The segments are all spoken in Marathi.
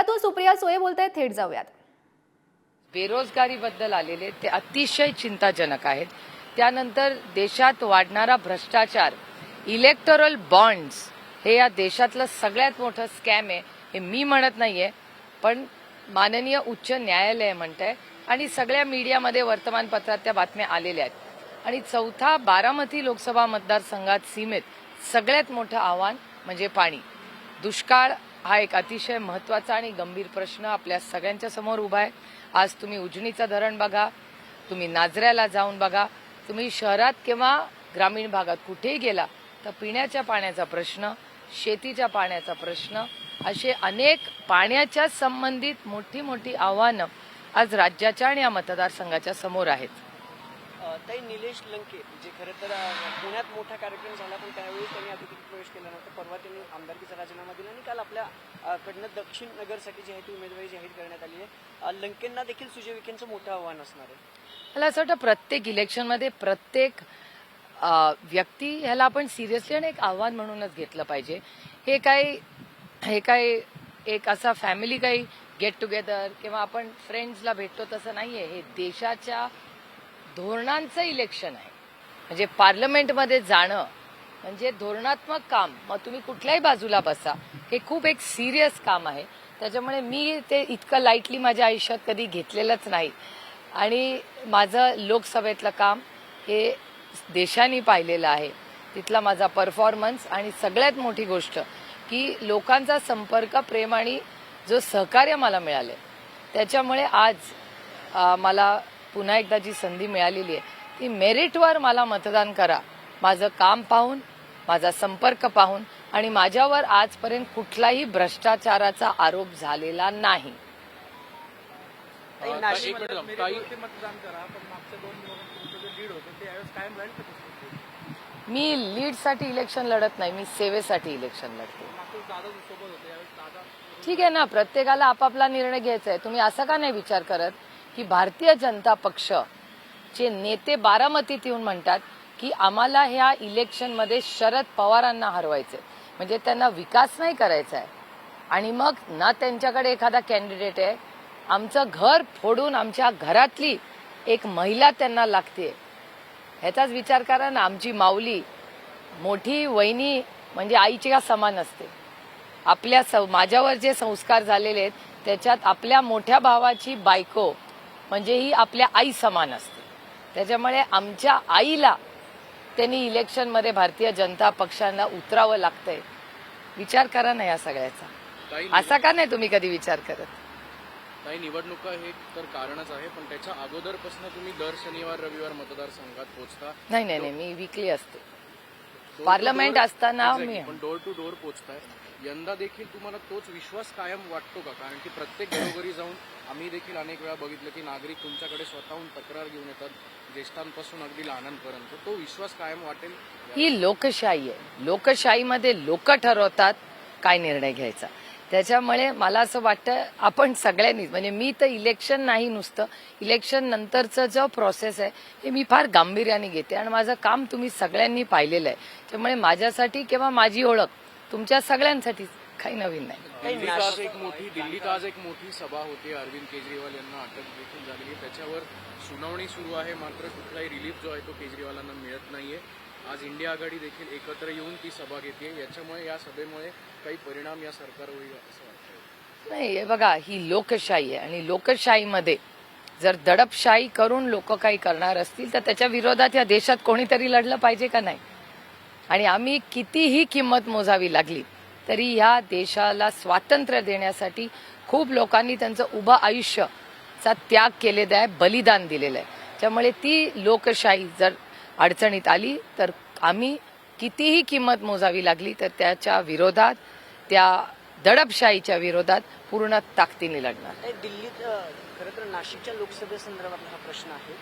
पुण्यातून सुप्रिया सुळे बोलतायत, थेट जाऊयात. बेरोजगारीबद्दल आलेले ते अतिशय चिंताजनक आहेत. त्यानंतर देशात वाढणारा भ्रष्टाचार, इलेक्टोरल बॉन्ड्स हे या देशातलं सगळ्यात मोठं स्कॅम आहे. हे मी म्हणत नाहीये, पण माननीय उच्च न्यायालय म्हणतंय आणि सगळ्या मीडियामध्ये वर्तमानपत्रात त्या बातम्या आलेल्या आहेत. आणि चौथा बारामती लोकसभा मतदारसंघात सीमेत सगळ्यात मोठं आव्हान म्हणजे पाणी. दुष्काळ हा एक अतिशय महत्त्वाचा आणि गंभीर प्रश्न आपल्या सगळ्यांच्या समोर उभा आहे. आज तुम्ही उजनीचं धरण बघा, तुम्ही नाझऱ्याला जाऊन बघा, तुम्ही शहरात किंवा ग्रामीण भागात कुठेही गेला तर पिण्याच्या पाण्याचा प्रश्न, शेतीच्या पाण्याचा प्रश्न, असे अनेक पाण्याच्या संबंधित मोठी मोठी आव्हानं आज राज्याच्या आणि या मतदारसंघाच्या समोर आहेत. ताई, निलेश लंके जे खरं तर पुण्यात मोठा कार्यक्रम झाला, पण त्यावेळी त्यांनी अधिकृत प्रवेश केला नव्हता. परवा त्यांनी आमदारकीचा राजीनामा दिला आणि काल आपल्या कडनं दक्षिण नगरसाठी जी आहे ती उमेदवारी जाहीर करण्यात आली आहे. लंकेंना देखील सुजय विखेंचं मोठं आव्हान असणार आहे. मला असं वाटतं प्रत्येक इलेक्शनमध्ये प्रत्येक व्यक्ती ह्याला आपण सिरियसली आणि एक आव्हान म्हणूनच घेतलं पाहिजे. हे काय एक असा फॅमिली काही गेट टुगेदर किंवा आपण फ्रेंड्सला भेटतो तसं नाहीये. हे देशाच्या धोरणांचं इलेक्शन आहे. म्हणजे पार्लमेंटमध्ये जाणं म्हणजे धोरणात्मक काम. मग तुम्ही कुठल्याही बाजूला बसा, हे खूप एक सिरियस काम आहे. त्याच्यामुळे मी ते इतकं लाईटली माझ्या आयुष्यात कधी घेतलेलंच नाही. आणि माझं लोकसभेतलं काम हे देशाने पाहिलेलं आहे, तिथला माझा परफॉर्मन्स आणि सगळ्यात मोठी गोष्ट की लोकांचा संपर्क, प्रेम आणि जो सहकार्य मला मिळालं त्याच्यामुळे आज मला पुन्हा एकदा जी संधी मिळालेली आहे ती मेरिटवर मला मतदान करा. माझं काम पाहून, माझा संपर्क पाहून आणि माझ्यावर आजपर्यंत कुठलाही भ्रष्टाचाराचा आरोप झालेला नाही. मी लीडसाठी इलेक्शन लढत नाही, मी सेवेसाठी इलेक्शन लढते. ठीक आहे ना, प्रत्येकाला आपापला निर्णय घ्यायचा आहे. तुम्ही असा का नाही विचार करत की भारतीय जनता पक्षचे नेते बारामतीत येऊन म्हणतात की आम्हाला ह्या इलेक्शनमध्ये शरद पवारांना हरवायचे, म्हणजे त्यांना विकास नाही करायचा आहे. आणि मग ना त्यांच्याकडे एखादा कॅन्डिडेट आहे, आमचं घर फोडून आमच्या घरातली एक महिला त्यांना लागते. ह्याचाच विचार करा ना. आमची माऊली मोठी वहिनी म्हणजे आईच्या समान असते. माझ्यावर जे संस्कार झालेले आहेत त्याच्यात आपल्या मोठ्या भावाची बायको म्हणजे ही आपल्या आई समान असते. त्याच्यामुळे आमच्या आईला त्यांनी इलेक्शनमध्ये भारतीय जनता पक्षाला उतरावं लागतंय. विचार करा ना या सगळ्याचा. असा का नाही तुम्ही कधी विचार करत? नाही, निवडणुका हे तर कारणच आहे, पण त्याच्या अगोदरपासून तुम्ही दर शनिवार रविवार मतदारसंघात पोहोचता. नाही, मी वीकली असते. पार्लमेंट असताना मी पण डोर टू डोर पोहोचताय. यंदा देखील तुम्हाला तोच विश्वास कायम वाटतो का? कारण की प्रत्येक घरोघरी जाऊन आम्ही देखील अनेक वेळा बघितलं की नागरिक तुमच्याकडे स्वतःहून तक्रार घेऊन येतात, ज्येष्ठांपासून अगदी लहानांपर्यंत. तो विश्वास कायम वाटेल? ही लोकशाही आहे. लोकशाहीमध्ये लोक ठरवतात काय निर्णय घ्यायचा. त्याच्यामुळे मला असं वाटतं आपण सगळ्यांनीच, म्हणजे मी तर इलेक्शन नाही, नुसतं इलेक्शन नंतरचं जो प्रोसेस आहे हे मी फार गांभीर्याने घेते आणि माझं काम तुम्ही सगळ्यांनी पाहिलेलं आहे. त्यामुळे माझ्यासाठी किंवा माझी ओळख तुमच्या सगळ्यांसाठी काही नवीन नाही. दिल्लीत आज एक मोठी सभा होती. अरविंद केजरीवाल यांना अटक देखील झालेली, त्याच्यावर सुनावणी सुरू आहे. मात्र कुठलाही रिलीफ जो आहे तो केजरीवालांना मिळत नाहीये. आज इंडिया आघाडी देखील एकत्र येऊन ती सभा घेते. याच्यामुळे या सभेमुळे काही परिणाम या सरकारवर होईल असं वाटतं? नाही, हे बघा, ही लोकशाही आहे आणि लोकशाहीमध्ये जर दडपशाही करून लोक काही करणार असतील तर त्याच्या विरोधात या देशात कोणीतरी लढलं पाहिजे का नाही? आणि आम्ही कितीही किंमत मोजावी लागली तरी ह्या देशाला स्वातंत्र्य देण्यासाठी खूप लोकांनी त्यांचं उभं आयुष्याचा त्याग केलेला आहे, बलिदान दिलेलं आहे. त्यामुळे ती लोकशाही जर अडचणीत आली तर आम्ही कितीही किंमत मोजावी लागली तर त्याच्या विरोधात, त्या दडपशाहीच्या विरोधात पूर्ण ताकदीने लढणार. दिल्लीत खरं तर नाशिकच्या लोकसभेसंदर्भातला हा प्रश्न आहे.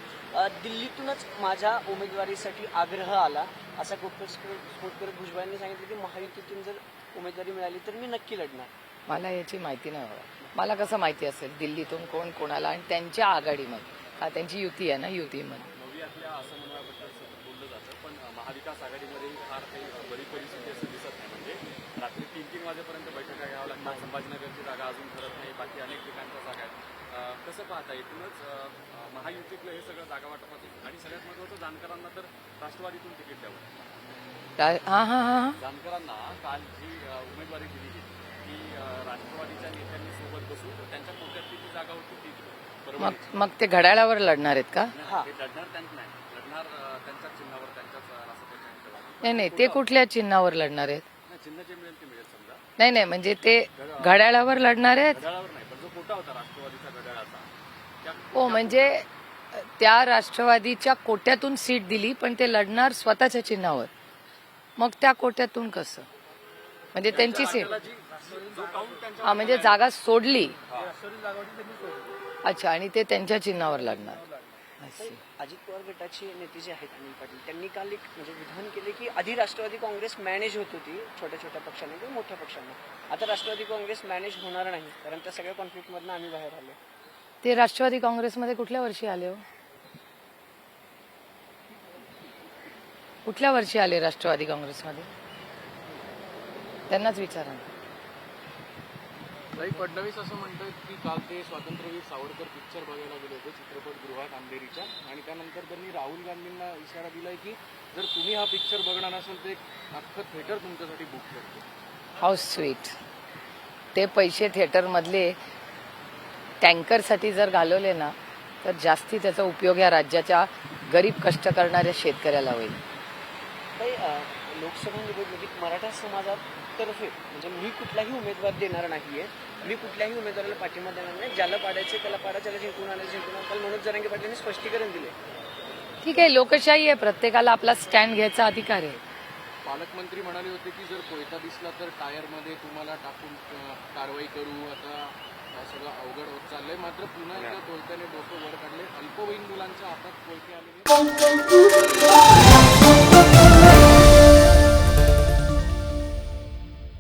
दिल्लीतूनच माझ्या उमेदवारीसाठी आग्रह आला असा स्फोट करत भुजबळांनी सांगितलं की महायुतीतून जर उमेदवारी मिळाली तर मी नक्की लढणार. मला याची माहिती नाही हवं. मला कसं माहिती असेल दिल्लीतून कोण कोणाला आणि त्यांच्या आघाडीमध्ये? हा त्यांची युती आहे ना, युतीमध्ये असं म्हणण्याबद्दल बोललं जातं, पण महाविकास आघाडीमध्ये फार काही बरी परिस्थिती असं दिसत नाही. म्हणजे रात्री 3-3 वाजेपर्यंत बैठका घ्याव्या लागतात. संभाजीनगरची जागा अजून ठरत नाही. बाकी अनेक ठिकाणच्या जागा आहेत. कसं पाहता एकूणच महायुतीतलं हे सगळं जागा वाटपाचं आणि सगळ्यात महत्त्वाचं जानकरांना तर राष्ट्रवादीतून तिकीट द्यावं. हा जानकरांना काल जी उमेदवारी दिली गेली ती राष्ट्रवादीच्या नेत्यांनी सोबत बसून त्यांच्या कोट्यातली जी जागा होती ती मग ते घड्याळावर लढणार आहेत का? ते लढणार त्यांचं नाही, लढणार त्यांच्याच चिन्हावर त्यांच्याच राष्ट्रपती. नाही ते कुठल्या चिन्हावर लढणार आहेत? चिन्ह जे मिळेल ते मिळेल समजा. नाही म्हणजे ते घड्याळावर लढणार आहेत. घड्याळावर नाही, पण जो कोटा होता राष्ट्रवादीचा घड्याळाचा हो म्हणजे त्या राष्ट्रवादीच्या कोट्यातून सीट दिली पण ते लढणार स्वतःच्या चिन्हावर. मग त्या कोट्यातून कसं म्हणजे त्यांची सीट हा म्हणजे जागा सोडली. अच्छा आणि ते त्यांच्या चिन्हावर लढणार. अजित पवार गटाचे नेते जे आहेत अनिल पाटील त्यांनी काल एक म्हणजे विधान केले की आधी राष्ट्रवादी काँग्रेस मॅनेज होत होती छोट्या छोट्या पक्षांनी किंवा मोठ्या पक्षांनी, आता राष्ट्रवादी काँग्रेस मॅनेज होणार नाही कारण त्या सगळ्या कॉन्फ्लिक्टमधनं आम्ही बाहेर आलो. ते राष्ट्रवादी काँग्रेसमध्ये कुठल्या वर्षी आले हो? कुठल्या वर्षी आले राष्ट्रवादी काँग्रेसमध्ये? त्यांनाच विचारा. ताई फडणवीस असं म्हणतात की काल ते स्वातंत्र्यवीर सावरकर पिक्चर बघायला गेले होते चित्रपटगृहात अंधेरीच्या आणि त्यानंतर त्यांनी राहुल गांधींना इशारा दिलाय की जर तुम्ही हा पिक्चर बघणार नसेल तर एक अख्खं थिएटर तुमच्यासाठी बुक करतो. How sweet. ते पैसे थिएटरमधले टँकरसाठी जर घालवले ना तर जास्ती त्याचा उपयोग या राज्याच्या गरीब कष्ट करणाऱ्या शेतकऱ्याला होईल. काही लोकसभा निवडणुकीत मराठा समाजातर्फे म्हणजे मी कुठलाही उमेदवार देणार नाहीये, मी कुठल्याही उमेदवाराला पाठिंबा देणार नाही, ज्याला पाडायचे त्याला पाडा, ज्याला जिंकून आणायचं जिंकून आणा. काल मनोज जरांगे पाटलांनी स्पष्टीकरण दिले. ठीक आहे लोकशाही आहे, प्रत्येकाला आपला स्टँड घ्यायचा अधिकार आहे. पालकमंत्री म्हणाले होते की जर कोयता दिसला तर टायरमध्ये तुम्हाला टाकून कारवाई करू. आता सगळं अवघड होत चाललंय. मात्र पुन्हा एकदा कोयत्याने डोकं वर काढले. अल्पवयीन मुलांच्या हातात कोयते आलेले